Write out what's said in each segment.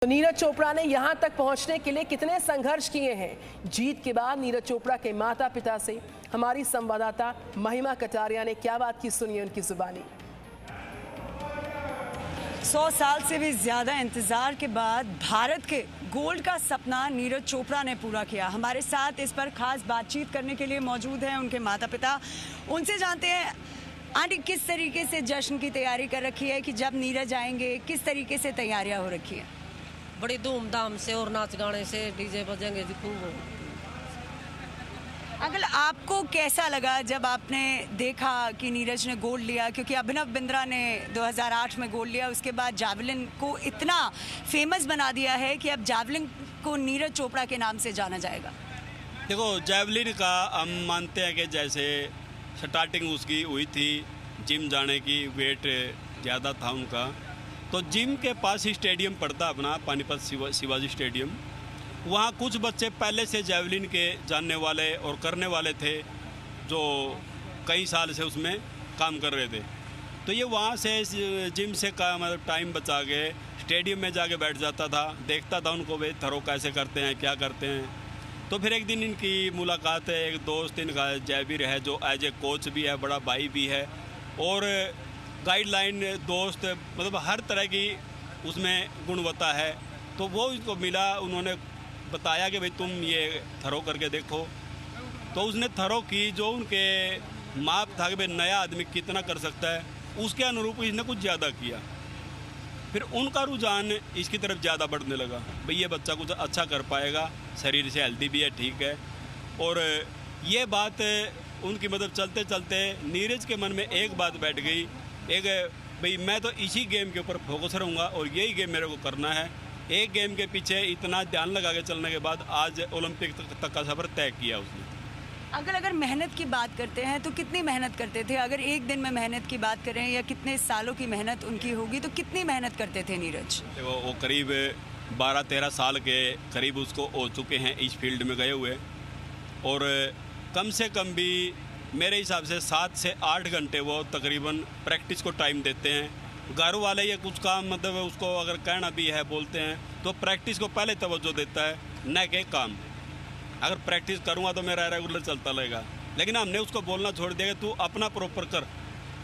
तो नीरज चोपड़ा ने यहां तक पहुंचने के लिए कितने संघर्ष किए हैं। जीत के बाद नीरज चोपड़ा के माता पिता से हमारी संवाददाता महिमा कटारिया ने क्या बात की, सुनिए उनकी जुबानी। 100 साल से भी ज्यादा इंतजार के बाद भारत के गोल्ड का सपना नीरज चोपड़ा ने पूरा किया। हमारे साथ इस पर खास बातचीत करने के लिए मौजूद हैं उनके माता पिता। उनसे जानते हैं आंटी किस तरीके से जश्न की तैयारी कर रखी है कि जब नीरज आएंगे, किस तरीके से तैयारियां हो रखी है। बड़ी धूमधाम से और नाच गाने से, डीजे बजेंगे जी खूब। अंकल आपको कैसा लगा जब आपने देखा कि नीरज ने गोल्ड लिया, क्योंकि अभिनव बिंद्रा ने 2008 में गोल्ड लिया, उसके बाद जावलिन को इतना फेमस बना दिया है कि अब जावलिन को नीरज चोपड़ा के नाम से जाना जाएगा। देखो जावलिन का हम मानते हैं कि जैसे स्टार्टिंग उसकी हुई थी जिम जाने की, वेट ज़्यादा था उनका, तो जिम के पास ही स्टेडियम पड़ता अपना पानीपत शिवाजी स्टेडियम। वहाँ कुछ बच्चे पहले से जावलिन के जानने वाले और करने वाले थे जो कई साल से उसमें काम कर रहे थे। तो ये वहाँ से जिम से का मतलब टाइम बचा के स्टेडियम में जाके बैठ जाता था, देखता था उनको वे थरो कैसे करते हैं, क्या करते हैं। तो फिर एक दिन इनकी मुलाकात है, एक दोस्त इनका जयवीर है जो एज ए कोच भी है, बड़ा भाई भी है और गाइडलाइन दोस्त, मतलब हर तरह की उसमें गुणवत्ता है। तो वो उसको मिला, उन्होंने बताया कि भाई तुम ये थरो करके देखो। तो उसने थरो की, जो उनके माप था कि भाई नया आदमी कितना कर सकता है, उसके अनुरूप इसने कुछ ज़्यादा किया। फिर उनका रुझान इसकी तरफ ज़्यादा बढ़ने लगा, भाई ये बच्चा कुछ अच्छा कर पाएगा, शरीर से हेल्दी भी है, ठीक है। और ये बात उनकी मतलब चलते चलते नीरज के मन में एक बात बैठ गई, एक भाई मैं तो इसी गेम के ऊपर फोकस रहूँगा और यही गेम मेरे को करना है। एक गेम के पीछे इतना ध्यान लगा के चलने के बाद आज ओलंपिक तक का सफ़र तय किया उसने। अगर मेहनत की बात करते हैं तो कितनी मेहनत करते थे? अगर एक दिन में मेहनत की बात करें या कितने सालों की मेहनत उनकी होगी, तो कितनी मेहनत करते थे नीरज? देखो वो करीब 12-13 साल के करीब उसको हो चुके हैं इस फील्ड में गए हुए, और कम से कम भी मेरे हिसाब से 7 से 8 घंटे वो तकरीबन प्रैक्टिस को टाइम देते हैं। घर वाले ये कुछ काम मतलब उसको अगर कहना भी है बोलते हैं तो प्रैक्टिस को पहले तवज्जो देता है, न कि काम। अगर प्रैक्टिस करूँगा तो मेरा रेगुलर चलता रहेगा, लेकिन हमने उसको बोलना छोड़ दिया कि तू अपना प्रॉपर कर,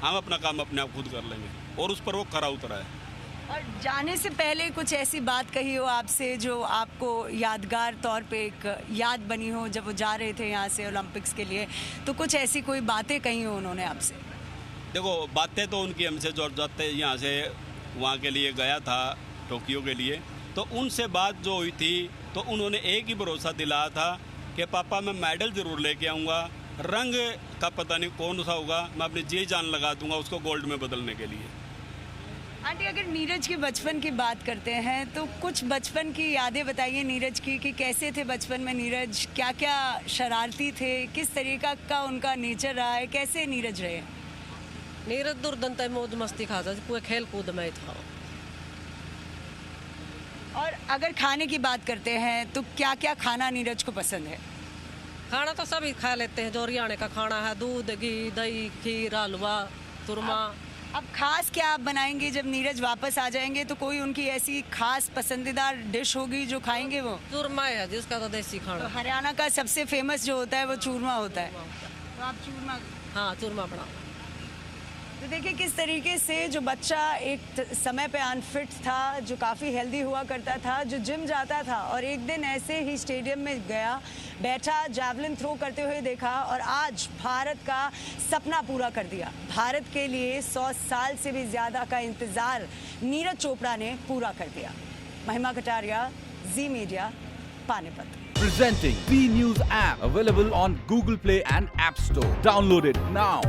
हम अपना काम अपने आप खुद कर लेंगे, और उस पर वो खरा उतरा है। और जाने से पहले कुछ ऐसी बात कही हो आपसे जो आपको यादगार तौर पे एक याद बनी हो, जब वो जा रहे थे यहाँ से ओलंपिक्स के लिए, तो कुछ ऐसी कोई बातें कही हो उन्होंने आपसे? देखो बातें तो उनकी हमसे जो जाते यहाँ से वहाँ के लिए गया था टोक्यो के लिए, तो उनसे बात जो हुई थी तो उन्होंने एक ही भरोसा दिलाया था कि पापा मैं मेडल ज़रूर लेके आऊँगा, रंग का पता नहीं कौन सा होगा, मैं अपनी जी जान लगा दूँगा उसको गोल्ड में बदलने के लिए। आंटी अगर नीरज के बचपन की बात करते हैं तो कुछ बचपन की यादें बताइए नीरज की, कि कैसे थे बचपन में नीरज, क्या क्या शरारती थे, किस तरीका का उनका नेचर रहा है, कैसे नीरज रहे? नीरज दुर्दंत मौज मस्ती खाता, पूरे खेल कूद में था। और अगर खाने की बात करते हैं तो क्या क्या खाना नीरज को पसंद है? खाना तो सभी खा लेते हैं, जो हरियाणा का खाना है, दूध, घी, दही, खीर, हलवा, तुरमा। अब खास क्या आप बनाएंगे जब नीरज वापस आ जाएंगे? तो कोई उनकी ऐसी खास पसंदीदा डिश होगी जो खाएंगे वो? चूरमा है जिसका तो देसी खाना। तो हरियाणा का सबसे फेमस जो होता है वो चूरमा होता है, तो आप चूरमा? हाँ चूरमा बना। तो देखिए किस तरीके से जो बच्चा एक समय पे अनफिट था, जो काफ़ी हेल्दी हुआ करता था, जो जिम जाता था, और एक दिन ऐसे ही स्टेडियम में गया, बैठा, जैवलिन थ्रो करते हुए देखा और आज भारत का सपना पूरा कर दिया। भारत के लिए 100 साल से भी ज़्यादा का इंतज़ार नीरज चोपड़ा ने पूरा कर दिया। Mahima Kataria, Zee media, Panipat. Presenting B News app, available on Google Play and App Store. Download it now.